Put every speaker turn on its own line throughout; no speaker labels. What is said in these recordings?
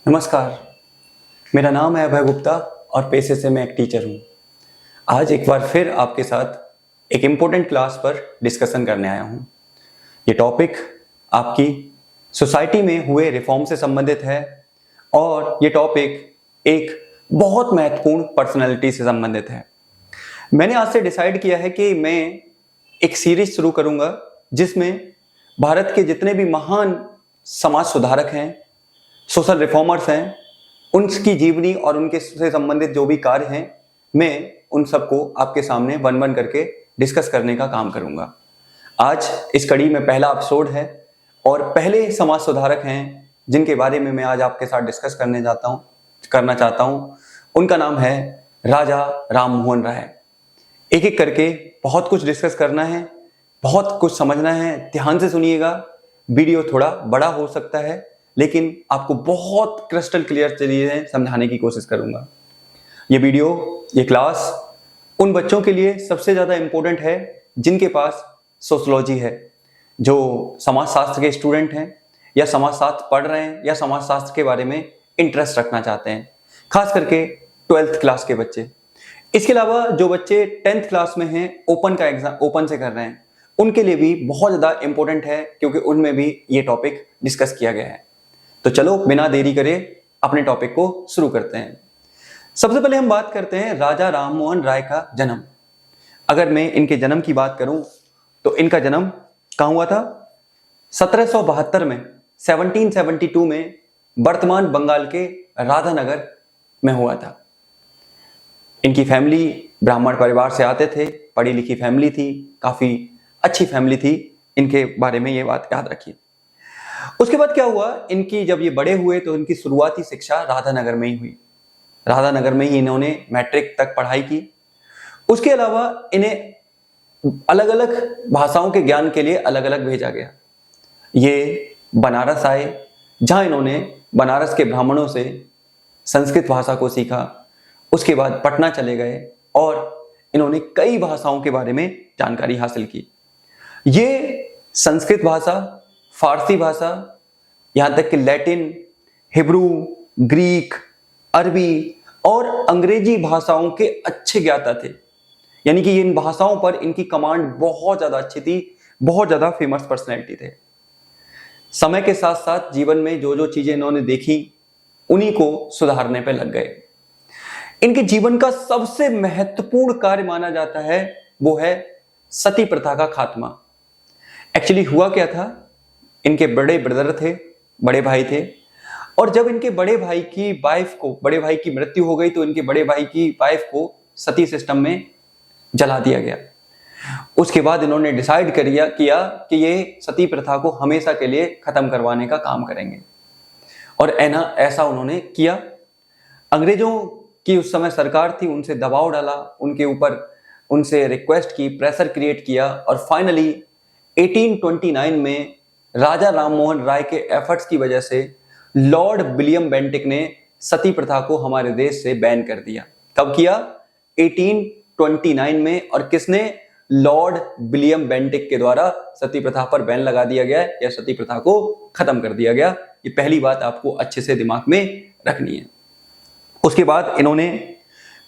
नमस्कार, मेरा नाम है अभय गुप्ता और पेशे से मैं एक टीचर हूँ। आज एक बार फिर आपके साथ एक इम्पोर्टेंट क्लास पर डिस्कशन करने आया हूँ। ये टॉपिक आपकी सोसाइटी में हुए रिफॉर्म से संबंधित है और ये टॉपिक एक बहुत महत्वपूर्ण पर्सनैलिटी से संबंधित है। मैंने आज से डिसाइड किया है कि मैं एक सीरीज शुरू करूँगा जिसमें भारत के जितने भी महान समाज सुधारक हैं, सोशल रिफॉर्मर्स हैं, उनकी जीवनी और उनके से संबंधित जो भी कार्य हैं, मैं उन सबको आपके सामने वन वन करके डिस्कस करने का काम करूंगा। आज इस कड़ी में पहला एपिसोड है और पहले समाज सुधारक हैं जिनके बारे में मैं आज आपके साथ डिस्कस करना चाहता हूं। उनका नाम है राजा राम मोहन राय। एक एक करके बहुत कुछ डिस्कस करना है, बहुत कुछ समझना है। ध्यान से सुनिएगा, वीडियो थोड़ा बड़ा हो सकता है लेकिन आपको बहुत क्रिस्टल क्लियर चीजें समझाने की कोशिश करूंगा। ये क्लास उन बच्चों के लिए सबसे ज्यादा इंपॉर्टेंट है जिनके पास सोशियोलॉजी है, जो समाजशास्त्र के स्टूडेंट हैं या समाजशास्त्र पढ़ रहे हैं या समाजशास्त्र के बारे में इंटरेस्ट रखना चाहते हैं, खास करके 12th क्लास के बच्चे। इसके अलावा जो बच्चे 10th क्लास में हैं, ओपन से कर रहे हैं, उनके लिए भी बहुत ज्यादा इंपॉर्टेंट है क्योंकि उनमें भी ये टॉपिक डिस्कस किया गया है। तो चलो बिना देरी करे अपने टॉपिक को शुरू करते हैं। सबसे पहले हम बात करते हैं राजा राम मोहन राय का जन्म। अगर मैं इनके जन्म की बात करूं तो इनका जन्म कहां हुआ था? 1772 में, 1772 में वर्तमान बंगाल के राधानगर में हुआ था। इनकी फैमिली ब्राह्मण परिवार से आते थे, पढ़ी लिखी फैमिली थी, काफी अच्छी फैमिली थी। इनके बारे में ये बात याद रखिए। उसके बाद क्या हुआ, इनकी जब ये बड़े हुए तो इनकी शुरुआती शिक्षा राधानगर में ही हुई। राधानगर में ही इन्होंने मैट्रिक तक पढ़ाई की। उसके अलावा इन्हें अलग अलग भाषाओं के ज्ञान के लिए अलग अलग भेजा गया। ये बनारस आए, जहां इन्होंने बनारस के ब्राह्मणों से संस्कृत भाषा को सीखा। उसके बाद पटना चले गए और इन्होंने कई भाषाओं के बारे में जानकारी हासिल की। ये संस्कृत भाषा, फारसी भाषा, यहां तक कि लैटिन, हिब्रू, ग्रीक, अरबी और अंग्रेजी भाषाओं के अच्छे ज्ञाता थे। यानी कि इन भाषाओं पर इनकी कमांड बहुत ज्यादा अच्छी थी, बहुत ज्यादा फेमस पर्सनैलिटी थे। समय के साथ साथ जीवन में जो जो चीजें इन्होंने देखी उन्हीं को सुधारने पर लग गए। इनके जीवन का सबसे महत्वपूर्ण कार्य माना जाता है वो है सती प्रथा का खात्मा। एक्चुअली हुआ क्या था, इनके बड़े ब्रदर थे, बड़े भाई थे, और जब इनके बड़े भाई की मृत्यु हो गई तो इनके बड़े भाई की वाइफ को सती सिस्टम में जला दिया गया। उसके बाद इन्होंने डिसाइड किया कि ये सती प्रथा को हमेशा के लिए खत्म करवाने का काम करेंगे और ऐसा उन्होंने किया। अंग्रेजों की उस समय सरकार थी, उनसे दबाव डाला, उनके ऊपर उनसे रिक्वेस्ट की, प्रेशर क्रिएट किया और फाइनली 1829 में राजा राम मोहन राय के एफर्ट्स की वजह से लॉर्ड विलियम बेंटिक ने सती प्रथा को हमारे देश से बैन कर दिया। कब किया? 1829 में। और किसने? लॉर्ड विलियम बेंटिक के द्वारा सती प्रथा पर बैन लगा दिया गया या सती प्रथा को खत्म कर दिया गया। ये पहली बात आपको अच्छे से दिमाग में रखनी है। उसके बाद इन्होंने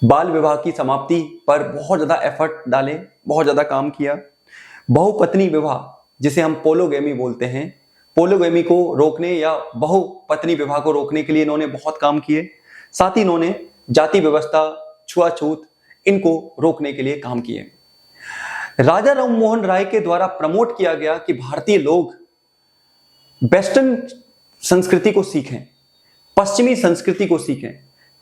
बाल विवाह की समाप्ति पर बहुत ज्यादा एफर्ट डाले, बहुत ज्यादा काम किया। बहुपत्नी विवाह, जिसे हम पोलोगेमी बोलते हैं, पोलोगेमी को रोकने या बहुपत्नी विवाह को रोकने के लिए इन्होंने बहुत काम किए। साथ ही इन्होंने जाति व्यवस्था, छुआछूत, इनको रोकने के लिए काम किए। राजा राम मोहन राय के द्वारा प्रमोट किया गया कि भारतीय लोग वेस्टर्न संस्कृति को सीखें, पश्चिमी संस्कृति को सीखें,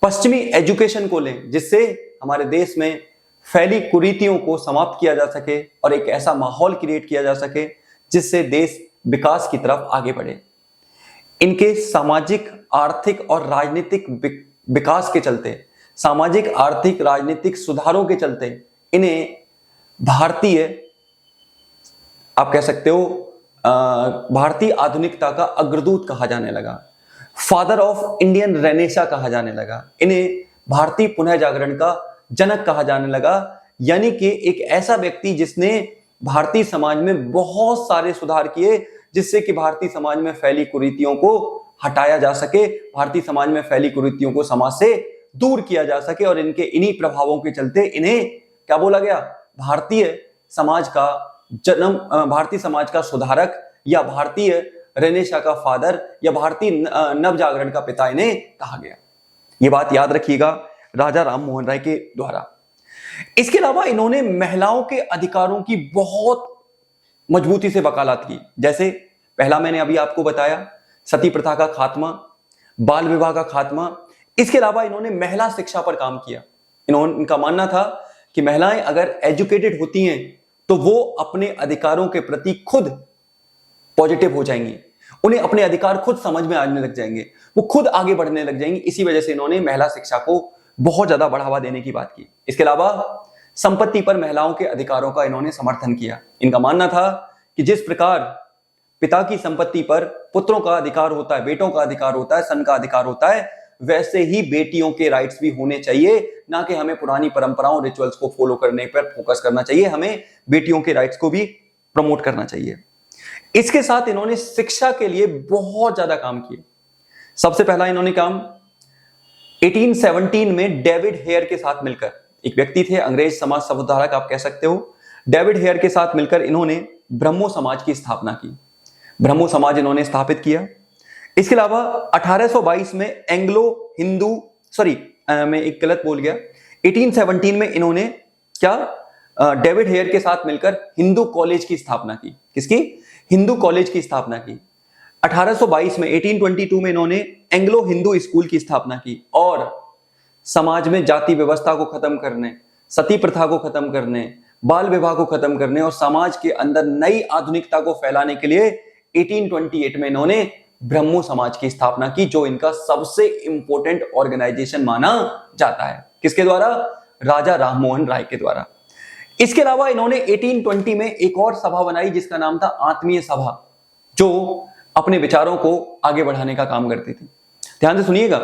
पश्चिमी एजुकेशन को लें, जिससे हमारे देश में फैली कुरीतियों को समाप्त किया जा सके और एक ऐसा माहौल क्रिएट किया जा सके जिससे देश विकास की तरफ आगे बढ़े। इनके सामाजिक, आर्थिक और राजनीतिक विकास के चलते, सामाजिक, आर्थिक, राजनीतिक सुधारों के चलते इन्हें भारतीय, आप कह सकते हो, भारतीय आधुनिकता का अग्रदूत कहा जाने लगा। फादर ऑफ इंडियन रेनेसा कहा जाने लगा। इन्हें भारतीय पुनः जागरण का जनक कहा जाने लगा। यानी कि एक ऐसा व्यक्ति जिसने भारतीय समाज में बहुत सारे सुधार किए जिससे कि भारतीय समाज में फैली कुरीतियों को हटाया जा सके, भारतीय समाज में फैली कुरीतियों को समाज से दूर किया जा सके और इनके इन्हीं प्रभावों के चलते इन्हें क्या बोला गया, भारतीय समाज का जन्म, भारतीय समाज का सुधारक या भारतीय रेनेसां का फादर या भारतीय नवजागरण का पिता इन्हें कहा गया। ये बात याद रखिएगा राजा राममोहन राय के द्वारा। इसके अलावा इन्होंने महिलाओं के अधिकारों की बहुत मजबूती से वकालत की। जैसे पहला मैंने अभी आपको बताया, सती प्रथा का खात्मा, बाल विवाह का खात्मा। इसके अलावा इन्होंने महिला शिक्षा पर काम किया। इनका मानना था कि महिलाएं अगर एजुकेटेड होती हैं तो वो अपने अधिकारों के प्रति खुद पॉजिटिव हो जाएंगी, उन्हें अपने अधिकार खुद समझ में आने लग जाएंगे, वो खुद आगे बढ़ने लग जाएंगी। इसी वजह से इन्होंने महिला शिक्षा को बहुत ज्यादा बढ़ावा देने की बात की। इसके अलावा संपत्ति पर महिलाओं के अधिकारों का इन्होंने समर्थन किया। इनका मानना था कि जिस प्रकार पिता की संपत्ति पर पुत्रों का अधिकार होता है, बेटों का अधिकार होता है, सन का अधिकार होता है, वैसे ही बेटियों के राइट्स भी होने चाहिए। ना कि हमें पुरानी परंपराओं रिचुअल्स को फॉलो करने पर फोकस करना चाहिए, हमें बेटियों के राइट्स को भी प्रमोट करना चाहिए। इसके साथ इन्होंने शिक्षा के लिए बहुत ज्यादा काम किया। सबसे पहला इन्होंने काम 1817 में डेविड हेयर के साथ मिलकर, एक व्यक्ति थे अंग्रेज समाज सुधारक आप कह सकते हो, डेविड हेयर के साथ मिलकर इन्होंने ब्रह्मो समाज की स्थापना की। ब्रह्मो समाज इन्होंने स्थापित किया। इसके अलावा 1822 में एंग्लो हिंदू, मैं एक गलत बोल गया, 1817 में इन्होंने क्या, डेविड हेयर के साथ मिलकर हिंदू कॉलेज की स्थापना की। किसकी? हिंदू कॉलेज की स्थापना की। 1822 में 1822 में इन्होंने एंग्लो हिंदू स्कूल की स्थापना की और समाज में जाति व्यवस्था को खत्म करने, सती प्रथा को खत्म करने, बाल विवाह को खत्म करने और समाज के अंदर नई आधुनिकता को फैलाने के लिए 1828 में इन्होंने ब्रह्मो समाज की स्थापना की, जो इनका सबसे इंपॉर्टेंट ऑर्गेनाइजेशन माना जाता है। किसके द्वारा? राजा राममोहन राय के द्वारा। इसके अलावा इन्होंने 1820 में एक और सभा बनाई जिसका नाम था आत्मीय सभा, जो अपने विचारों को आगे बढ़ाने का काम करती थी। ध्यान से सुनिएगा,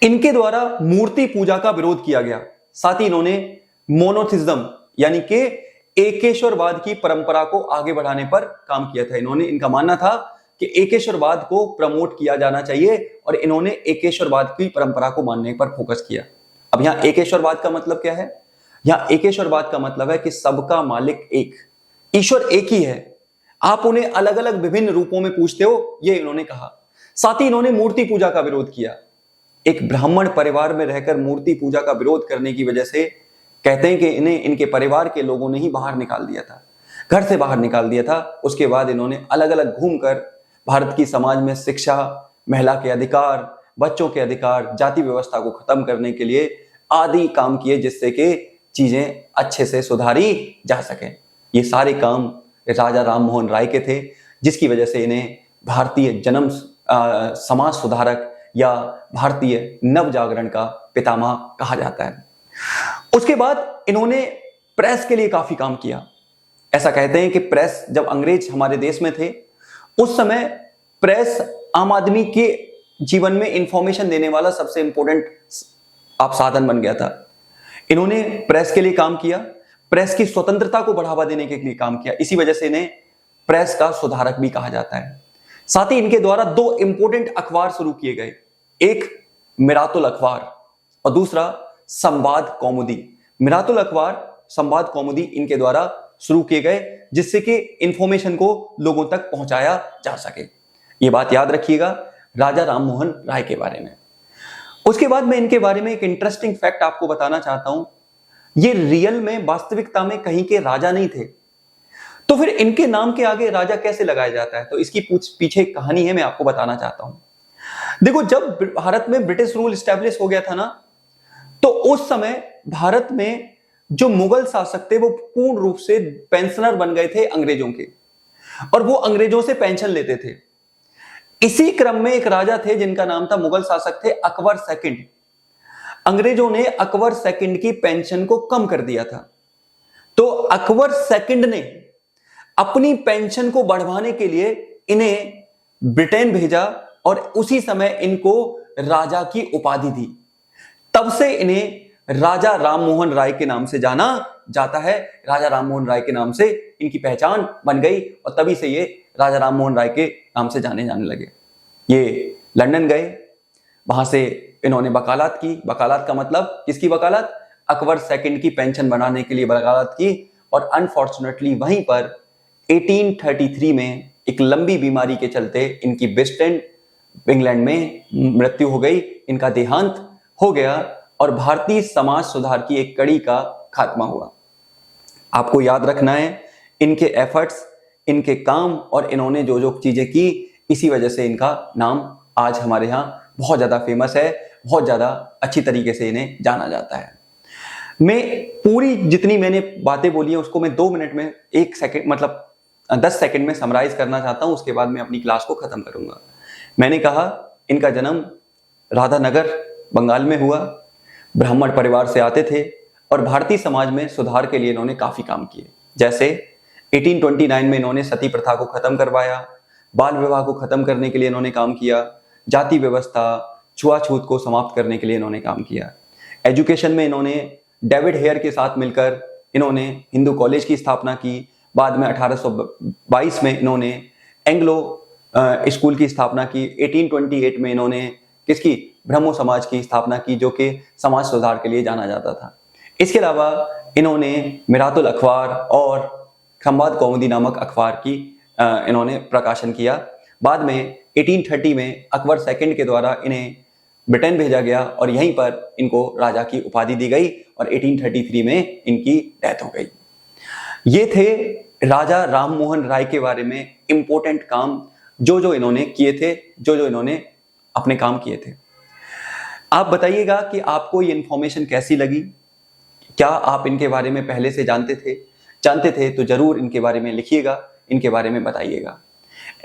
इनके द्वारा मूर्ति पूजा का विरोध किया गया। साथ ही इन्होंने मोनोथिज्म यानी कि एकेश्वरवाद की परंपरा को आगे बढ़ाने पर काम किया था। इनका मानना था कि एकेश्वरवाद को प्रमोट किया जाना चाहिए और इन्होंने एकेश्वरवाद की परंपरा को मानने पर फोकस किया। अब यहां एकेश्वरवाद का मतलब क्या है? यहां एकेश्वरवाद का मतलब है कि सबका मालिक एक, ईश्वर एक ही है, आप उन्हें अलग अलग विभिन्न रूपों में पूजते हो, ये इन्होंने कहा। साथ ही इन्होंने मूर्ति पूजा का विरोध किया। एक ब्राह्मण परिवार में रहकर मूर्ति पूजा का विरोध करने की वजह से कहते हैं कि इन्हें इनके परिवार के लोगों ने ही बाहर निकाल दिया था, घर से बाहर निकाल दिया था। उसके बाद इन्होंने अलग अलग घूमकर भारत की समाज में शिक्षा, महिला के अधिकार, बच्चों के अधिकार, जाति व्यवस्था को खत्म करने के लिए आदि काम किए जिससे कि चीजें अच्छे से सुधारी जा सके। ये सारे काम राजा राममोहन राय के थे, जिसकी वजह से इन्हें भारतीय समाज सुधारक या भारतीय नव जागरण का पितामह कहा जाता है। उसके बाद इन्होंने प्रेस के लिए काफी काम किया। ऐसा कहते हैं कि प्रेस, जब अंग्रेज हमारे देश में थे उस समय प्रेस आम आदमी के जीवन में इंफॉर्मेशन देने वाला सबसे इंपॉर्टेंट साधन बन गया था। इन्होंने प्रेस के लिए काम किया, प्रेस की स्वतंत्रता को बढ़ावा देने के लिए काम किया। इसी वजह से इन्हें प्रेस का सुधारक भी कहा जाता है। साथ ही इनके द्वारा दो इंपॉर्टेंट अखबार शुरू किए गए, एक मिरातुल अखबार और दूसरा संवाद कौमुदी। मिरातुल अखबार, संवाद कौमुदी इनके द्वारा शुरू किए गए जिससे कि इंफॉर्मेशन को लोगों तक पहुंचाया जा सके। ये बात याद रखिएगा राजा राममोहन राय के बारे में। उसके बाद मैं इनके बारे में एक इंटरेस्टिंग फैक्ट आपको बताना चाहता हूं। ये रियल में, वास्तविकता में कहीं के राजा नहीं थे, तो फिर इनके नाम के आगे राजा कैसे लगाया जाता है? तो इसकी पीछे एक कहानी है, मैं आपको बताना चाहता हूं। देखो, जब भारत में ब्रिटिश रूल स्टैब्लिश हो गया था ना, तो उस समय भारत में जो मुगल शासक थे वो पूर्ण रूप से पेंशनर बन गए थे अंग्रेजों के, और वो अंग्रेजों से पेंशन लेते थे। इसी क्रम में एक राजा थे जिनका नाम था, मुगल शासक थे अकबर सेकंड। अंग्रेजों ने अकबर सेकंड की पेंशन को कम कर दिया था, तो अकबर सेकंड ने अपनी पेंशन को बढ़वाने के लिए इन्हें ब्रिटेन भेजा और उसी समय इनको राजा की उपाधि दी। तब से इन्हें राजा राममोहन राय के नाम से जाना जाता है। राजा राममोहन राय के नाम से इनकी पहचान बन गई और तभी से ये राजा राममोहन राय के नाम से जाने लगे। ये लंदन गए, वहां से इन्होंने वकालत की। वकालत का मतलब किसकी वकालत? अकबर सेकंड की पेंशन बनाने के लिए वकालत की। और अनफॉर्चुनेटली वहीं पर 1833 में एक लंबी बीमारी के चलते इनकी वेस्ट एंड इंग्लैंड में मृत्यु हो गई, इनका देहांत हो गया और भारतीय समाज सुधार की एक कड़ी का खात्मा हुआ। आपको याद रखना है इनके एफर्ट्स, इनके काम और इन्होंने जो जो चीजें की, इसी वजह से इनका नाम आज हमारे यहाँ बहुत ज्यादा फेमस है, बहुत ज्यादा अच्छी तरीके से इन्हें जाना जाता है। मैं पूरी जितनी मैंने बातें बोली है उसको मैं 2 मिनट में 1 सेकंड मतलब 10 सेकंड में समराइज करना चाहता हूं, उसके बाद मैं अपनी क्लास को खत्म करूंगा। मैंने कहा इनका जन्म राधानगर बंगाल में हुआ, ब्राह्मण परिवार से आते थे और भारतीय समाज में सुधार के लिए इन्होंने काफी काम किए। जैसे 1829 में इन्होंने सती प्रथा को खत्म करवाया, बाल विवाह को खत्म करने के लिए इन्होंने काम किया, जाति व्यवस्था, छुआछूत को समाप्त करने के लिए इन्होंने काम किया। एजुकेशन में इन्होंने डेविड हेयर के साथ मिलकर इन्होंने हिंदू कॉलेज की स्थापना की। बाद में 1822 में इन्होंने एंग्लो स्कूल की स्थापना की। 1828 में इन्होंने किसकी? ब्रह्मो समाज की स्थापना की, जो कि समाज सुधार के लिए जाना जाता था। इसके अलावा इन्होंने मिरातुल अखबार और खंबात कौमुदी नामक अखबार की इन्होंने प्रकाशन किया। बाद में 1830 में अकबर सेकंड के द्वारा इन्हें ब्रिटेन भेजा गया और यहीं पर इनको राजा की उपाधि दी गई और 1833 में इनकी डेथ हो गई। ये थे राजा राममोहन राय के बारे में इंपॉर्टेंट काम जो जो इन्होंने किए थे, जो जो इन्होंने अपने काम किए थे। आप बताइएगा कि आपको ये इंफॉर्मेशन कैसी लगी? क्या आप इनके बारे में पहले से जानते थे तो जरूर इनके बारे में लिखिएगा, इनके बारे में बताइएगा।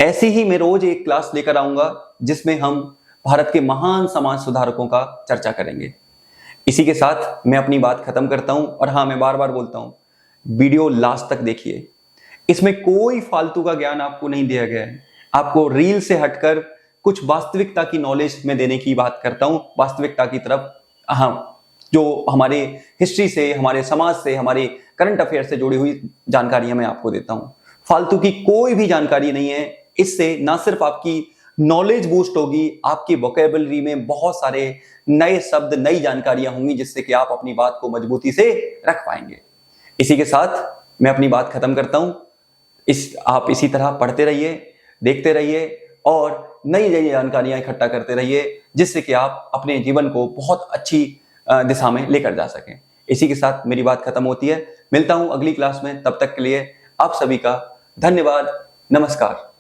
ऐसी ही मैं रोज एक क्लास लेकर आऊंगा जिसमें हम भारत के महान समाज सुधारकों का चर्चा करेंगे। इसी के साथ मैं अपनी बात खत्म करता हूं और हाँ, मैं बार बार बोलता हूं, वीडियो लास्ट तक देखिए। इसमें कोई फालतू का ज्ञान आपको नहीं दिया गया है। आपको रील से हटकर कुछ वास्तविकता की नॉलेज में देने की बात करता हूं, वास्तविकता की तरफ। हाँ, जो हमारे हिस्ट्री से, हमारे समाज से, हमारे करंट अफेयर से जुड़ी हुई जानकारियां मैं आपको देता हूं। फालतू की कोई भी जानकारी नहीं है। इससे ना सिर्फ आपकी नॉलेज बूस्ट होगी, आपकी वोकेबलरी में बहुत सारे नए शब्द, नई जानकारियां होंगी, जिससे कि आप अपनी बात को मजबूती से रख पाएंगे। इसी के साथ मैं अपनी बात खत्म करता हूं। आप इसी तरह पढ़ते रहिए, देखते रहिए और नई नई जानकारियां इकट्ठा करते रहिए, जिससे कि आप अपने जीवन को बहुत अच्छी दिशा में लेकर जा सकें। इसी के साथ मेरी बात खत्म होती है। मिलता हूं अगली क्लास में, तब तक के लिए आप सभी का धन्यवाद। नमस्कार।